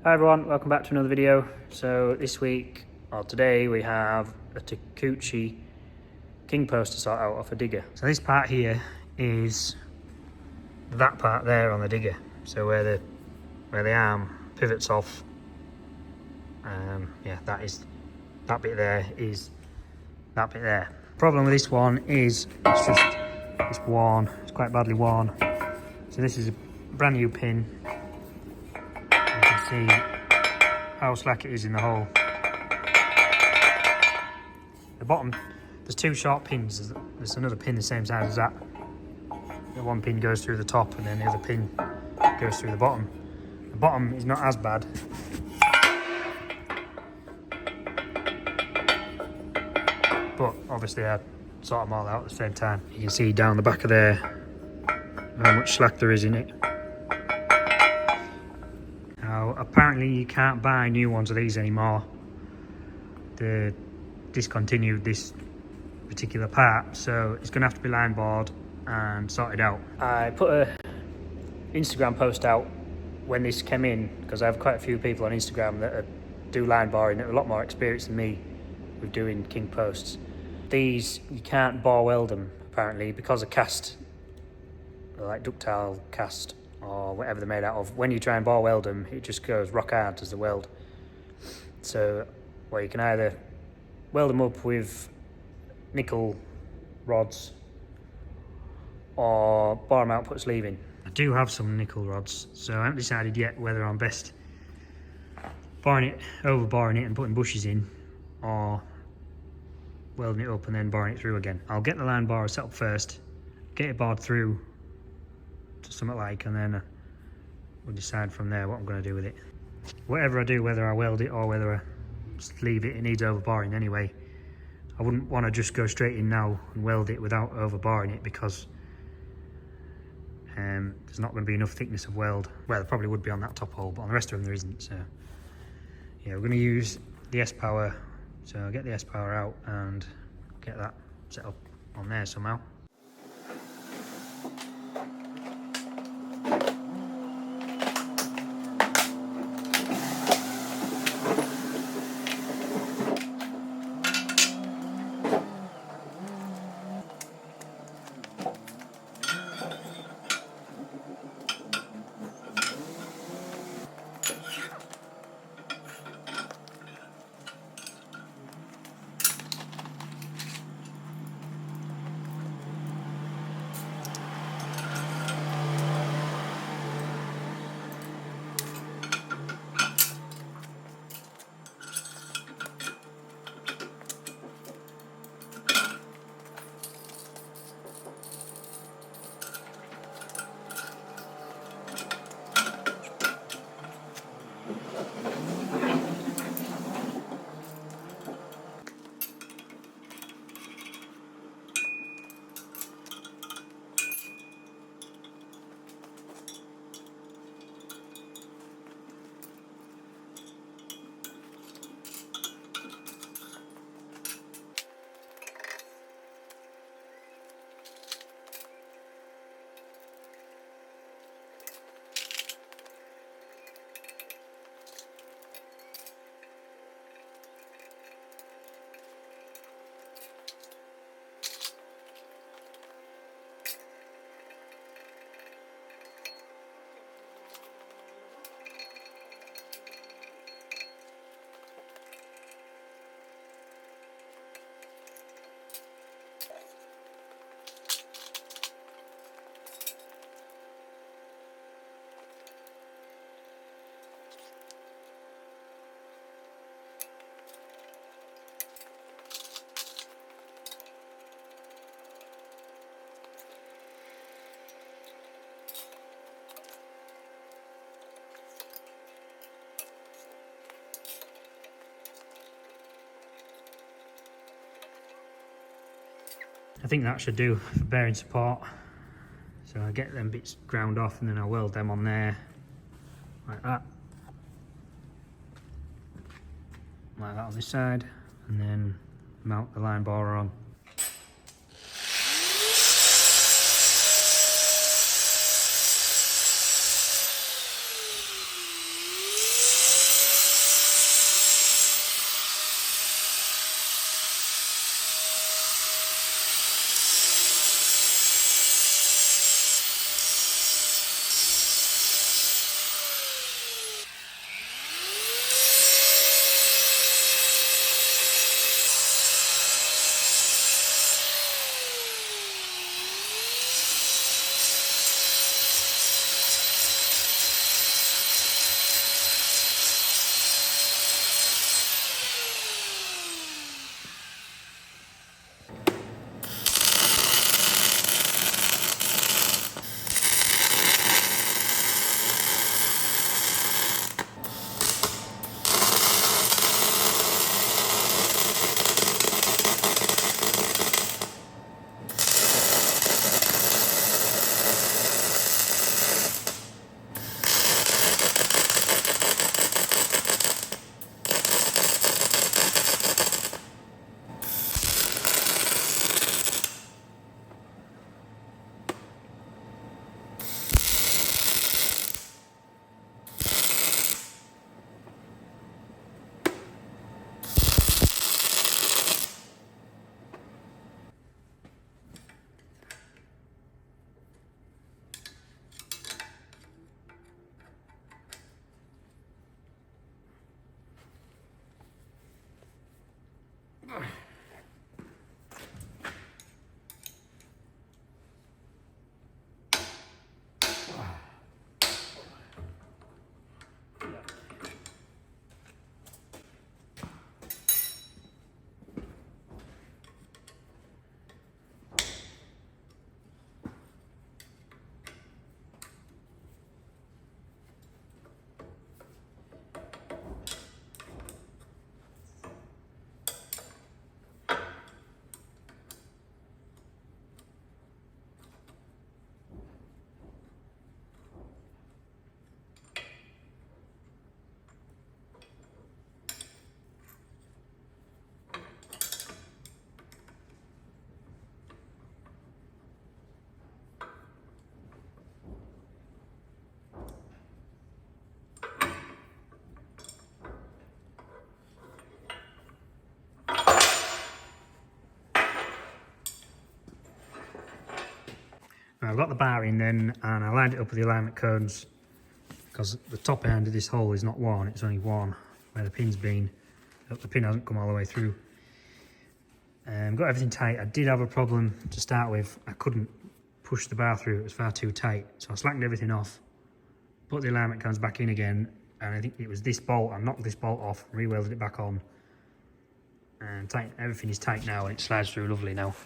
Hi everyone, welcome back to another video. So this week, or today, we have a Takeuchi King Post to sort out off a digger. So this part here is that part there on the digger. So where the arm pivots off, yeah, that bit there is that bit there. Problem with this one is it's worn. It's quite badly worn. So this is a brand new pin. You can see how slack it is in the hole. The bottom, there's two short pins. There's another pin the same size as that. The one pin goes through the top and then the other pin goes through the bottom. The bottom is not as bad. But obviously I sort them all out at the same time. You can see down the back of there how much slack there is in it. Now apparently you can't buy new ones of these anymore. They discontinued this particular part, so it's going to have to be line bored and sorted out. I put a Instagram post out when this came in because I have quite a few people on Instagram that do line boring that are a lot more experienced than me with doing King Posts. These, you can't bore weld them apparently because of cast, like ductile cast or whatever they're made out of. When you try and bore weld them, it just goes rock hard as the weld. So, well, you can either weld them up with nickel rods or bore them out, put a sleeve in. I do have some nickel rods, so I haven't decided yet whether I'm best over boring it and putting bushes in, or welding it up and then boring it through again. I'll get the line borer set up first, get it bored through to something like, and then we'll decide from there what I'm going to do with it. Whatever I do, whether I weld it or whether I just leave it, it needs overboring anyway. I wouldn't want to just go straight in now and weld it without overboring it because there's not going to be enough thickness of weld. Well, there probably would be on that top hole, but on the rest of them there isn't. So yeah, we're going to use the S-Power. So I'll get the S-Power out and get that set up on there somehow. I think that should do for bearing support. So I get them bits ground off and then I weld them on there like that. Like that on this side, and then mount the line borer on. Right, I've got the bar in then, and I lined it up with the alignment cones because the top end of this hole is not worn, it's only worn where the pin's been. The pin hasn't come all the way through. Got everything tight. I did have a problem to start with. I couldn't push the bar through, it was far too tight. So I slackened everything off, put the alignment cones back in again, and I think it was this bolt. I knocked this bolt off, re-welded it back on, and tight, everything is tight now, and it slides through lovely now.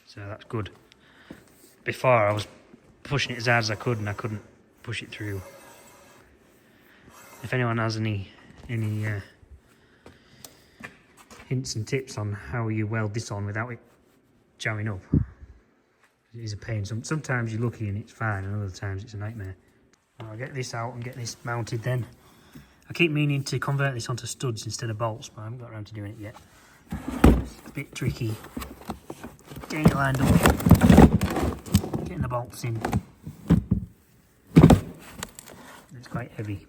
So that's good. Before I was pushing it as hard as I could, and I couldn't push it through. If anyone has any hints and tips on how you weld this on without it jamming up, it is a pain. Sometimes you're lucky and it's fine, and other times it's a nightmare. I'll get this out and get this mounted then. I keep meaning to convert this onto studs instead of bolts, but I haven't got around to doing it yet. It's a bit tricky getting it lined up, getting the bolts in. It's quite heavy.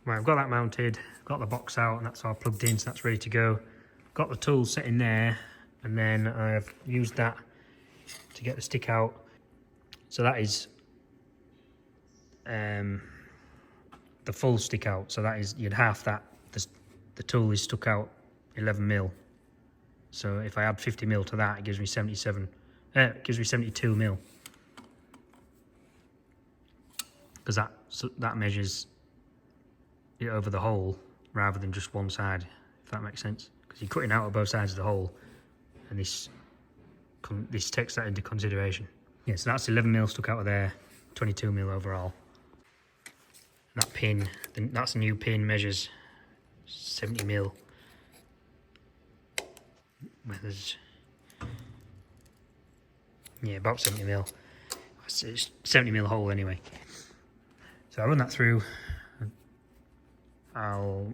Right, I've got that mounted, got the box out, and that's all plugged in, so that's ready to go. Got the tools set in there, and then I've used that to get the stick out. So that is the full stick out. So that is, you'd half that. The tool is stuck out 11mm. So if I add 50mm to that, it gives me 72mm. Because that measures it over the hole rather than just one side, if that makes sense. Because you're cutting out of both sides of the hole, and this takes that into consideration. Yeah, so that's 11mm stuck out of there, 22mm overall. And that pin, that's a new pin, measures 70mm. There's, yeah, about 70mm. It's 70mm hole anyway. So I run that through. I'll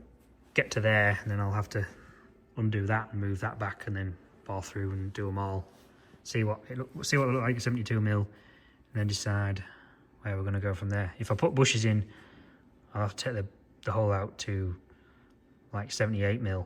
get to there, and then I'll have to undo that and move that back, and then bore through and do them all. See what it look like at 72mm, and then decide where we're going to go from there. If I put bushes in, I'll have to take the hole out to like 78mm.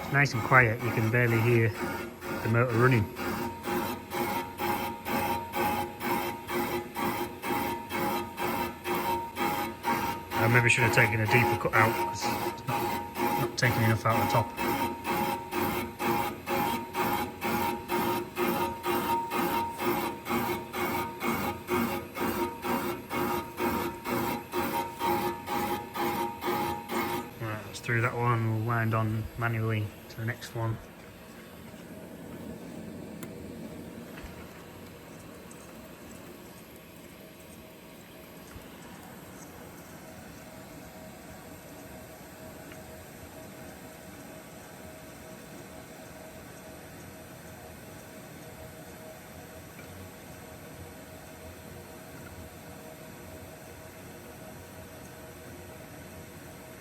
It's nice and quiet, you can barely hear the motor running. I maybe should have taken a deeper cut out because it's not taking enough out the top. Right, that's through that one. We'll wind on manually to the next one.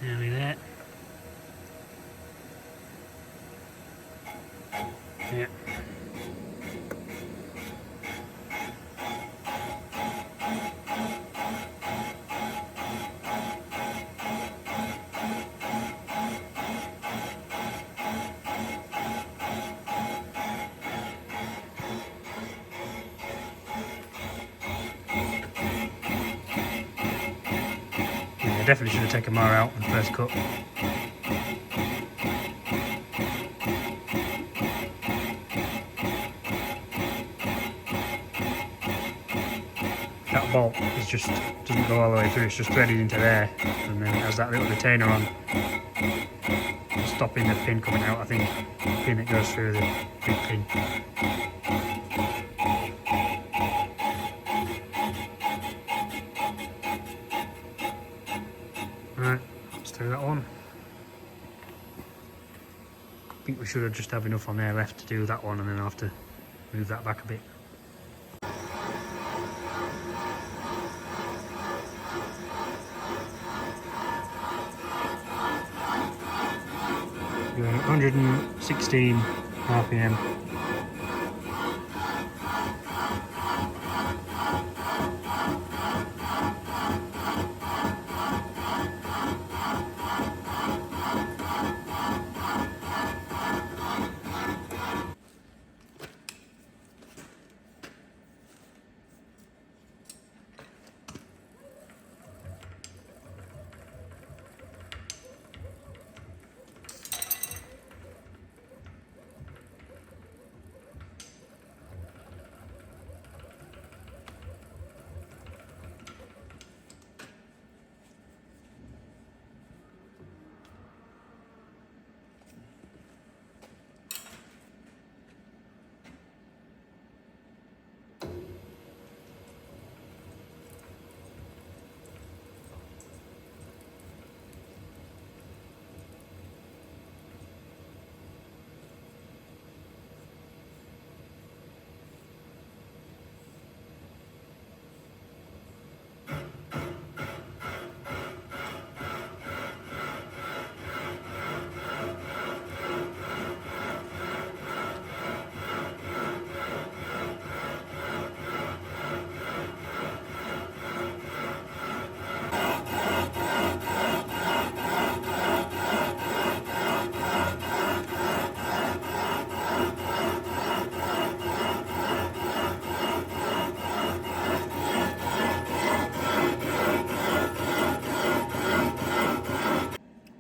Nearly there. Yeah. Yeah, definitely should have taken more out in the first cut. That bolt doesn't go all the way through, it's just threaded into there, and then it has that little retainer on, stopping the pin coming out. I think the pin that goes through the big pin. Right, let's do that one. I think we should have just have enough on there left to do that one, and then I'll have to move that back a bit. Doing 116 RPM.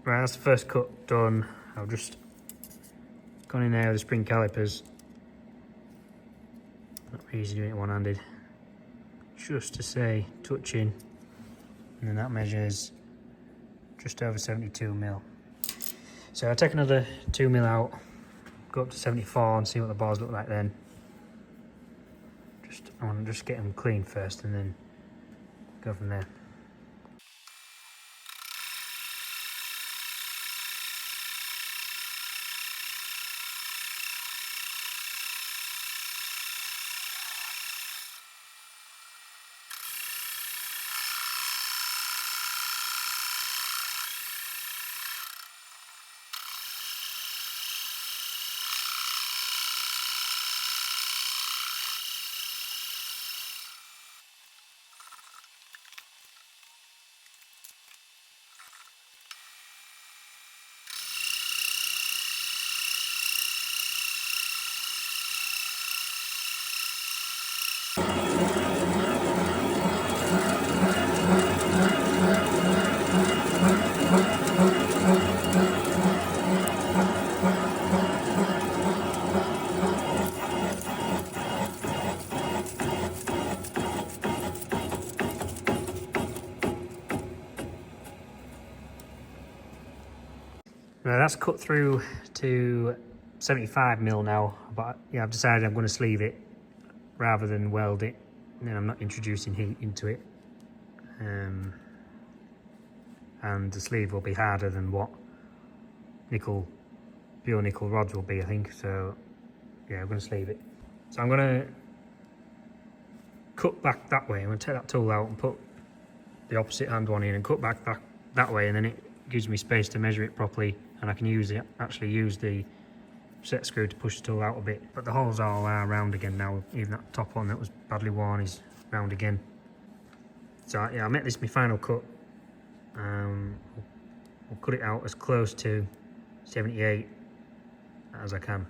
Right, that's the first cut done. I've just gone in there with the spring calipers. Not easy doing it one-handed. Just to say, touching, and then that measures just over 72mm. So I'll take another 2mm out, go up to 74 and see what the bars look like then. I want to just get them clean first and then go from there. that's cut through to 75mm now, but yeah, I've decided I'm going to sleeve it rather than weld it, and then I'm not introducing heat into it. And the sleeve will be harder than what pure nickel rods will be, I think. So yeah, I'm going to sleeve it. So I'm going to cut back that way. I'm going to take that tool out and put the opposite hand one in and cut back that way, and then it gives me space to measure it properly, and I can actually use the set screw to push the tool out a bit. But the holes all are round again now. Even that top one that was badly worn is round again. So yeah, I'll make this my final cut. I'll cut it out as close to 78 as I can.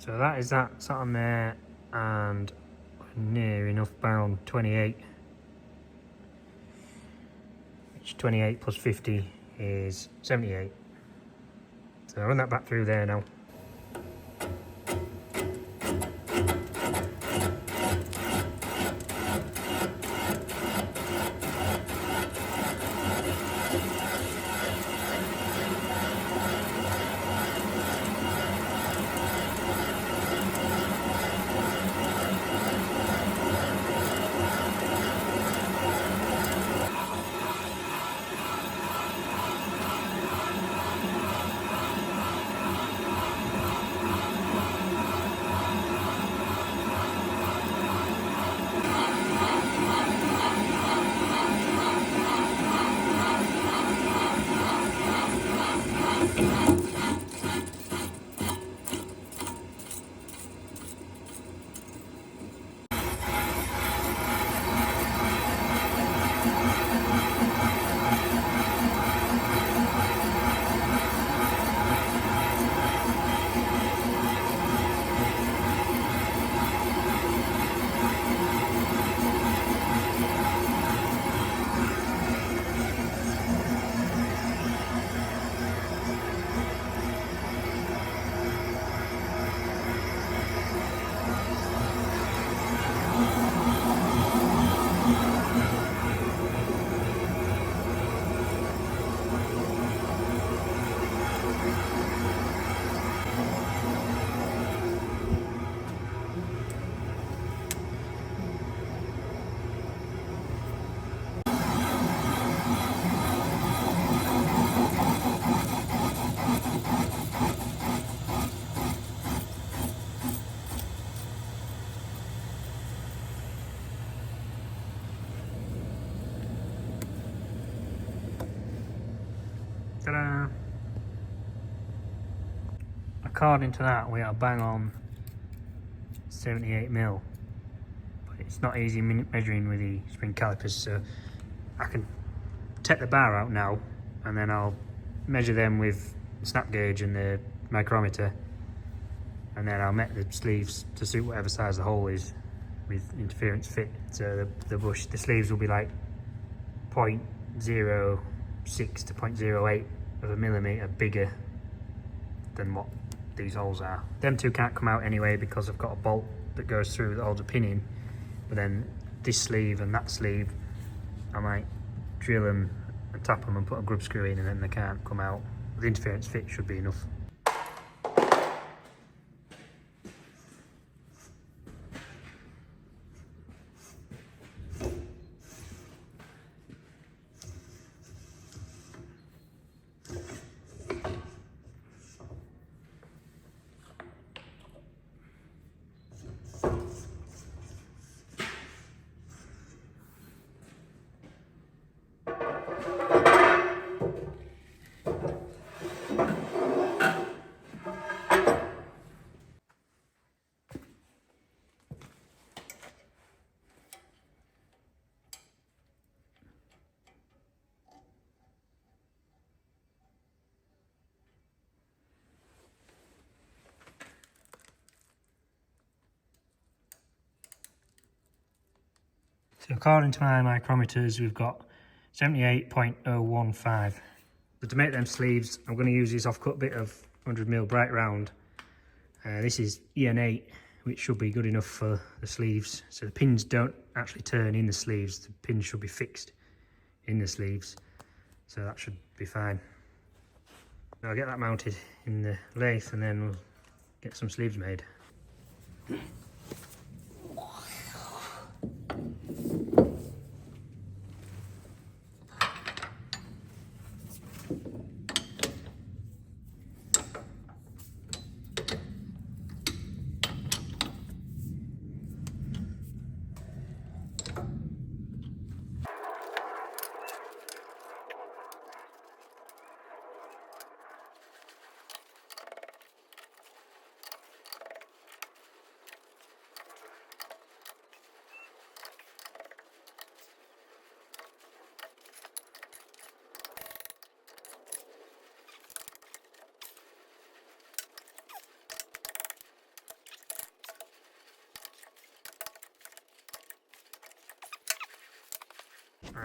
So that is that sat on there, and near enough bound 28, which 28 plus 50 is 78. So I'll run that back through there now. Ta-da! According to that, we are bang on 78mm, but it's not easy measuring with the spring calipers, so I can take the bar out now and then I'll measure them with the snap gauge and the micrometer, and then I'll make the sleeves to suit whatever size the hole is with interference fit. So the sleeves will be like 0.06 to 0.08 of a millimetre bigger than what these holes are. Them two can't come out anyway because I've got a bolt that goes through that holds a pin in, but then this sleeve and that sleeve, I might drill them and tap them and put a grub screw in, and then they can't come out. The interference fit should be enough. So according to my micrometers, we've got 78.015. So to make them sleeves, I'm going to use this offcut bit of 100mm bright round. This is EN8, which should be good enough for the sleeves. So the pins don't actually turn in the sleeves. The pins should be fixed in the sleeves. So that should be fine. Now I'll get that mounted in the lathe and then we'll get some sleeves made.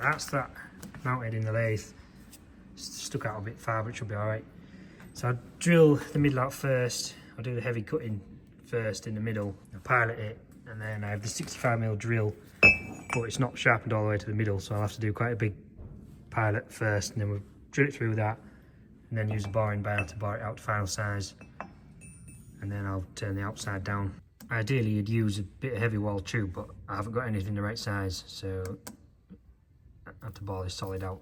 That's that mounted in the lathe. Stuck out a bit far, but it should be alright. So I'll drill the middle out first. I'll do the heavy cutting first in the middle. I'll pilot it, and then I have the 65mm drill, but it's not sharpened all the way to the middle, so I'll have to do quite a big pilot first, and then we'll drill it through with that, and then use a boring bar to bore it out to final size, and then I'll turn the outside down. Ideally you'd use a bit of heavy wall tube, but I haven't got anything the right size, so I have to bore this solid out.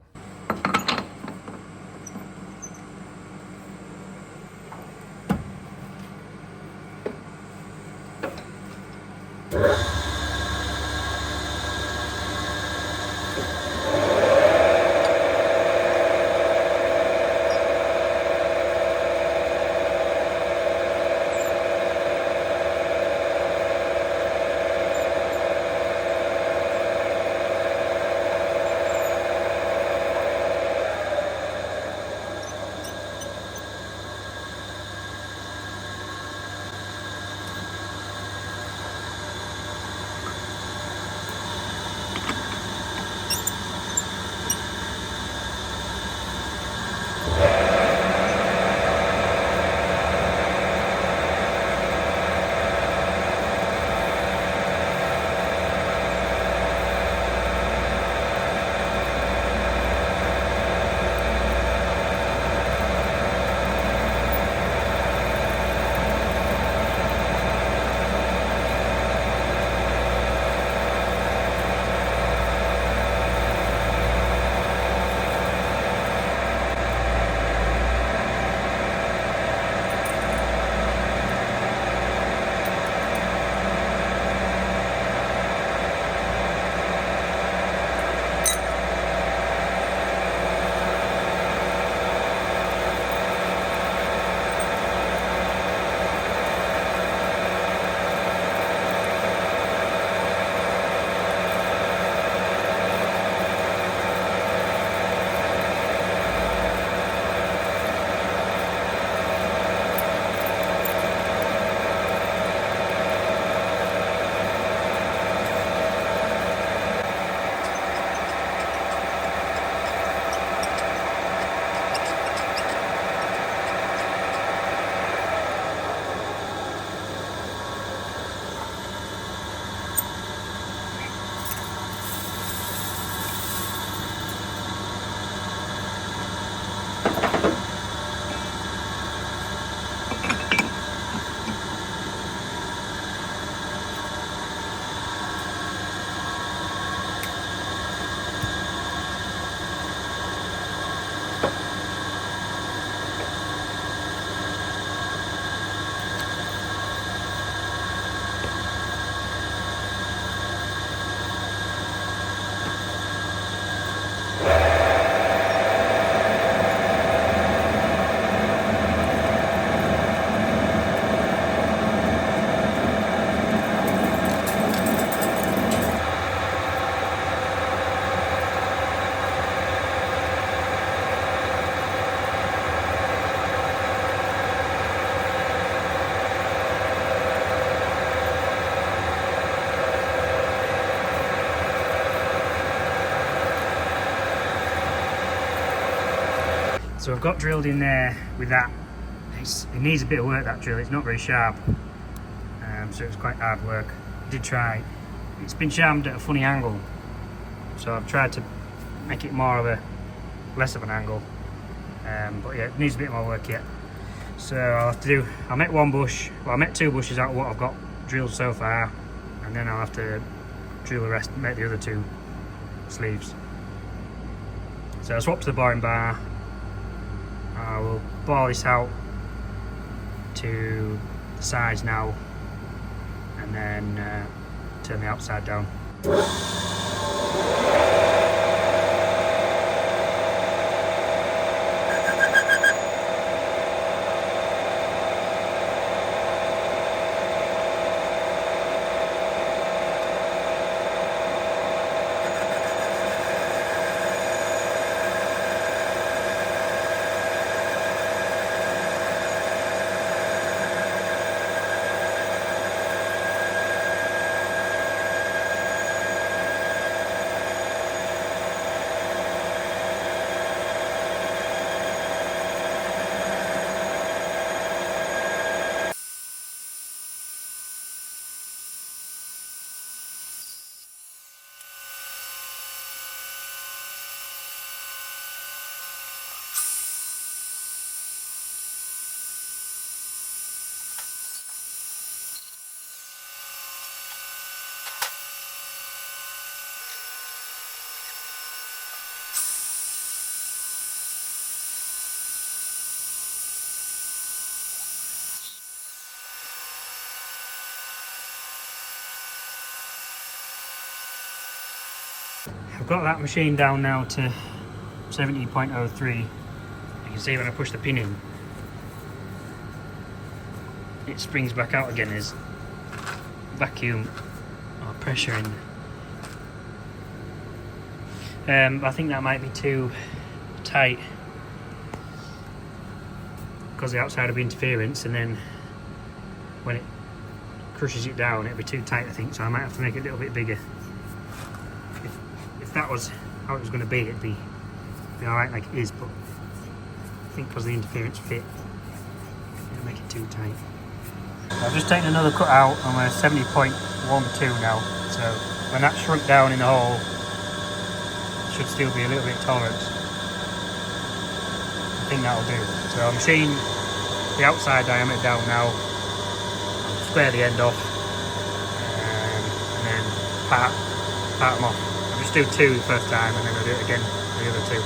So I've got drilled in there with that. It needs a bit of work, that drill. It's not very sharp, so it was quite hard work. I did try. It's been sharpened at a funny angle, so I've tried to make it more of a less of an angle, but yeah, it needs a bit more work yet. So I'll make one bush, well I'll make 2 bushes out of what I've got drilled so far, and then I'll have to drill the rest, make the other 2 sleeves. So I'll swap to the boring bar. I will bore this out to the size now, and then turn the outside down. I've got that machine down now to 70.03. You can see when I push the pin in, it springs back out again. There's vacuum or pressure in. I think that might be too tight because the outside will be interference, and then when it crushes it down it'll be too tight, I think, so I might have to make it a little bit bigger. If that was how it was going to be, it'd be alright like it is, but I think because the interference fit, it'll make it too tight. I've just taken another cut out. I'm at 70.12 now, so when that's shrunk down in the hole, it should still be a little bit of tolerance. I think that'll do. So I'll machine the outside diameter down now, I'll square the end off, and then part them off. I'll just do 2 the first time, and then I'll do it again for the other 2.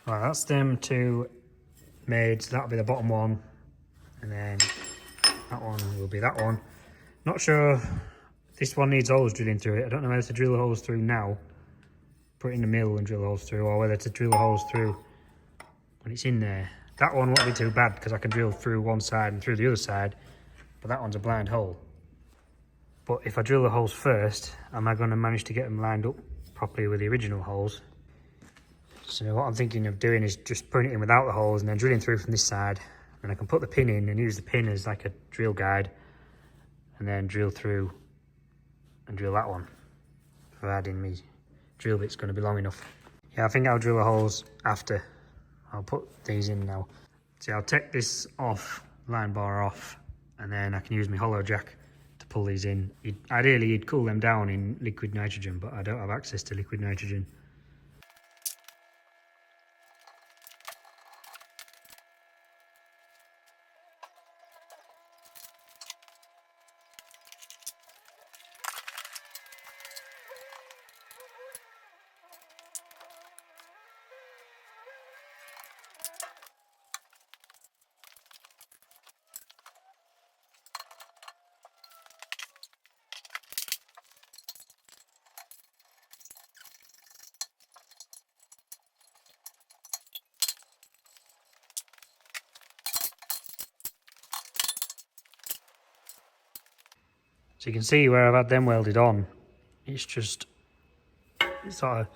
Right, that's them two made, so that'll be the bottom one, and then that one will be that one. Not sure, this one needs holes drilling through it. I don't know whether to drill the holes through now, put it in the mill and drill the holes through, or whether to drill the holes through when it's in there. That one won't be too bad because I can drill through one side and through the other side, but that one's a blind hole. But if I drill the holes first, am I going to manage to get them lined up properly with the original holes? So what I'm thinking of doing is just putting it in without the holes and then drilling through from this side. And I can put the pin in and use the pin as like a drill guide, and then drill through and drill that one, providing me drill bit's going to be long enough. Yeah, I think I'll drill the holes after. I'll put these in now. See, I'll take this off, line bar off, and then I can use my hollow jack to pull these in. Ideally, you'd cool them down in liquid nitrogen, but I don't have access to liquid nitrogen. So you can see where I've had them welded on, it's just sort of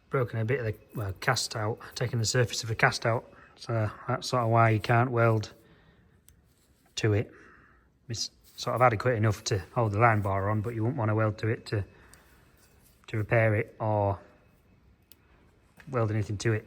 broken a bit of the, well, cast out, taking the surface of the cast out. So that's sort of why you can't weld to it. It's sort of adequate enough to hold the line bar on, but you wouldn't want to weld to it to repair it or weld anything to it.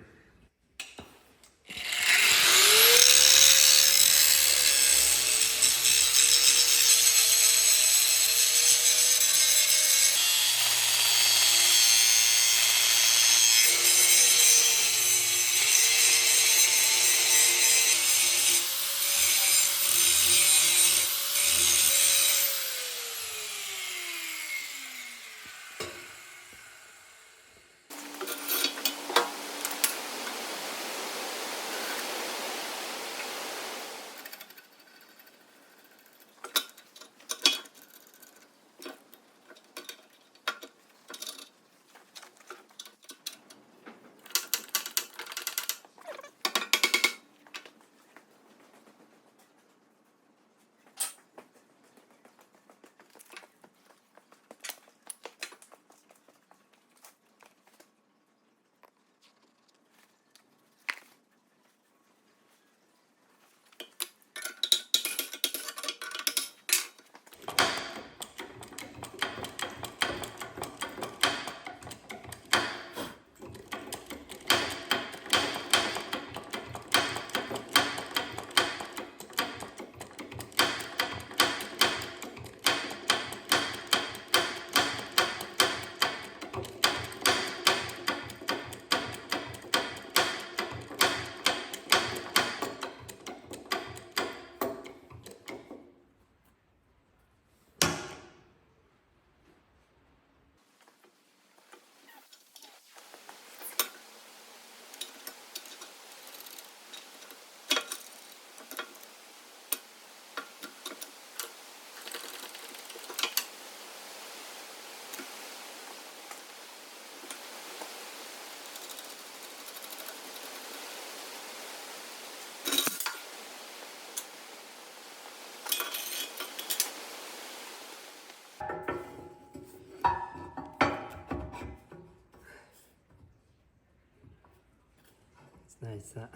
Nice that.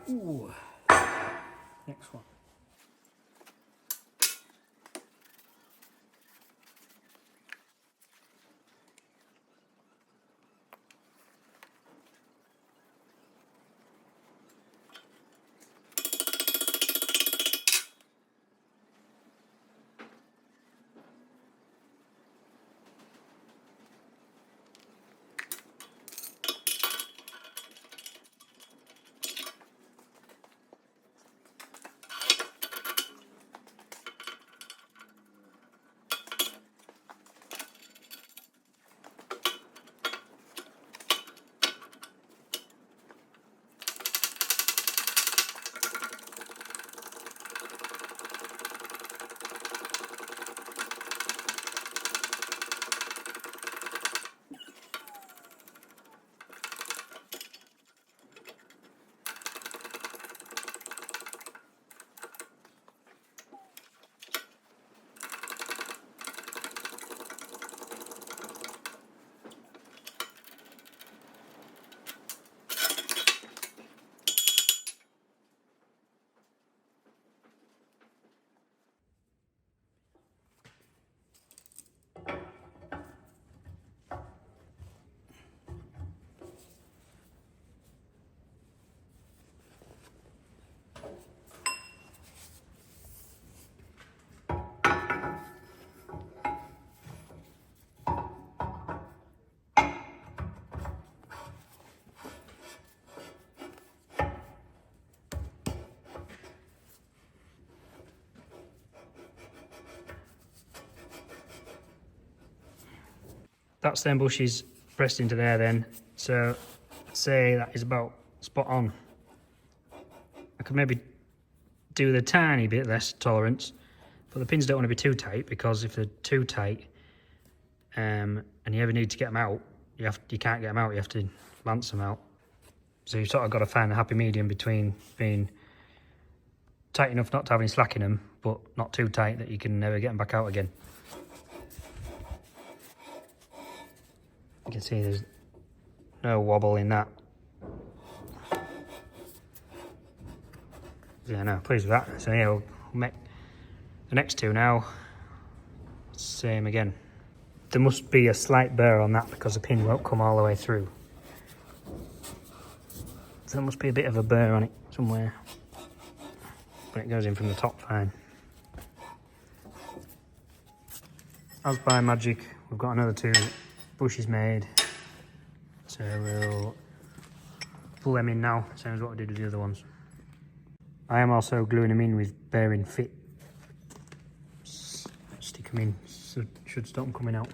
Ooh. Next one. that's them bushes pressed into there then. So I'd say that is about spot on. I could maybe do with a tiny bit less tolerance, but the pins don't want to be too tight, because if they're too tight and you ever need to get them out, you can't get them out, you have to lance them out. So you've sort of got to find a happy medium between being tight enough not to have any slack in them, but not too tight that you can never get them back out again. You can see there's no wobble in that. Yeah, no, pleased with that. So yeah, we'll make the next two now. Same again. There must be a slight burr on that because the pin won't come all the way through. So there must be a bit of a burr on it somewhere. But it goes in from the top fine. As by magic, we've got another two bushes made. So we'll pull them in now, same as what we did with the other ones. I am also gluing them in with bearing fit. Stick them in, so should stop them coming out.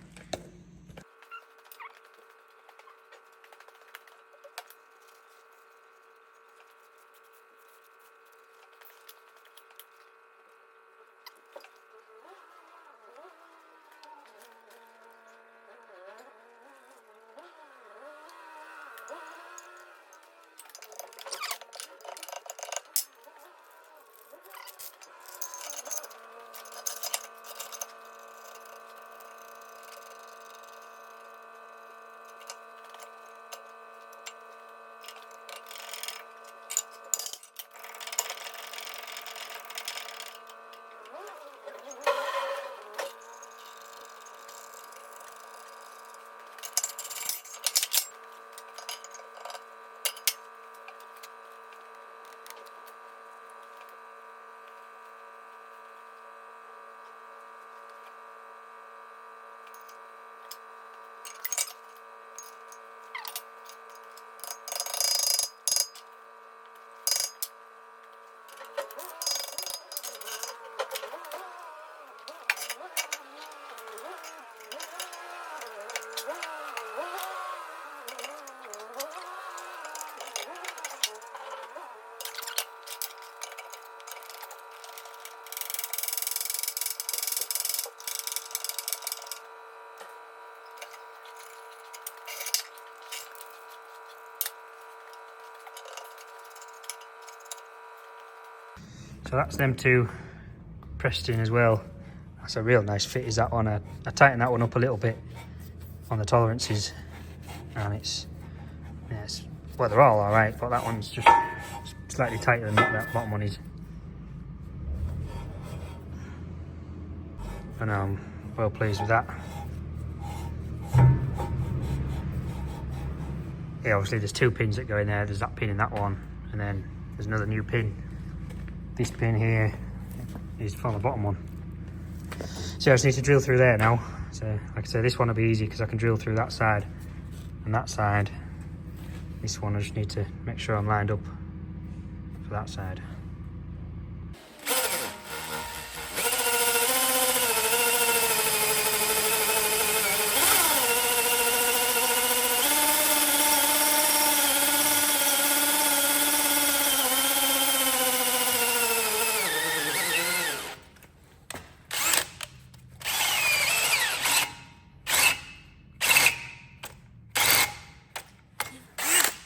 So that's them two pressed in as well. That's a real nice fit, is that one. I tightened that one up a little bit on the tolerances, and well, they're all alright, but that one's just slightly tighter than that bottom one is. And I'm well pleased with that. Yeah, obviously there's two pins that go in there. There's that pin in that one, and then there's another new pin. This pin here is from the bottom one. So I just need to drill through there now. So like I say, this one will be easy because I can drill through that side and that side. This one I just need to make sure I'm lined up for that side.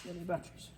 Any batteries?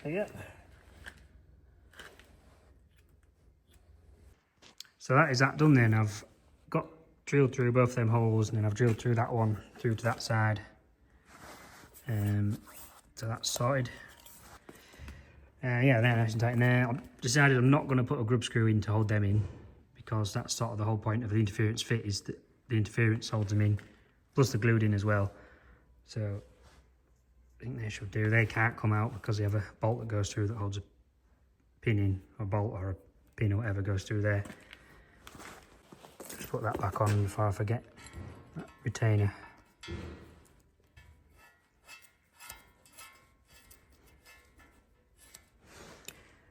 So yeah. So that is that done then. I've got drilled through both them holes, and then I've drilled through that one through to that side. So that's sorted. Yeah, they're nice and tight in there. I've decided I'm not going to put a grub screw in to hold them in, because that's sort of the whole point of the interference fit, is that the interference holds them in, plus they're glued in as well. So I think they should do. They can't come out because they have a bolt that goes through that holds a pin in, or a bolt or a pin or whatever goes through there. Just put that back on before I forget. That retainer.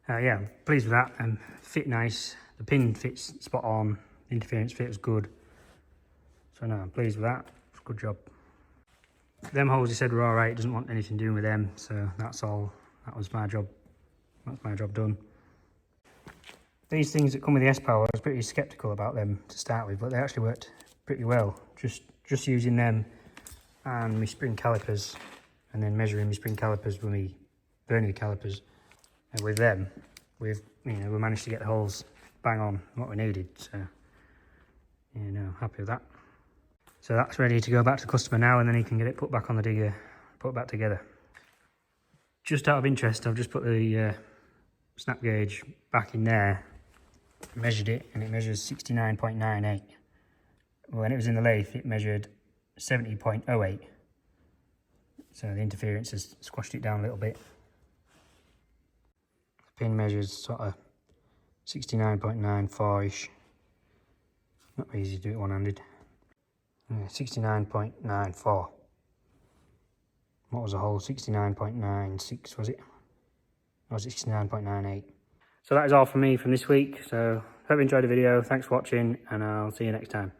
Yeah, I'm pleased with that, and fit nice. The pin fits spot on, the interference fit was good. So no, I'm pleased with that. It's a good job. Them holes he said were alright, doesn't want anything doing with them, so that's all. That was my job. That's my job done. These things that come with the S-Power, I was pretty sceptical about them to start with, but they actually worked pretty well. Just using them and my spring calipers, and then measuring my spring calipers with my vernier calipers. And with them, we managed to get the holes bang on what we needed. So, happy with that. So that's ready to go back to the customer now, and then he can get it put back on the digger, put it back together. Just out of interest, I've just put the snap gauge back in there, measured it, and it measures 69.98. When it was in the lathe, it measured 70.08. So the interference has squashed it down a little bit. The pin measures sort of 69.94-ish. Not easy to do it one-handed. 69.94. What was the hole? 69.96 was it? Or 69.98. So that is all from me from this week. So hope you enjoyed the video. Thanks for watching, and I'll see you next time.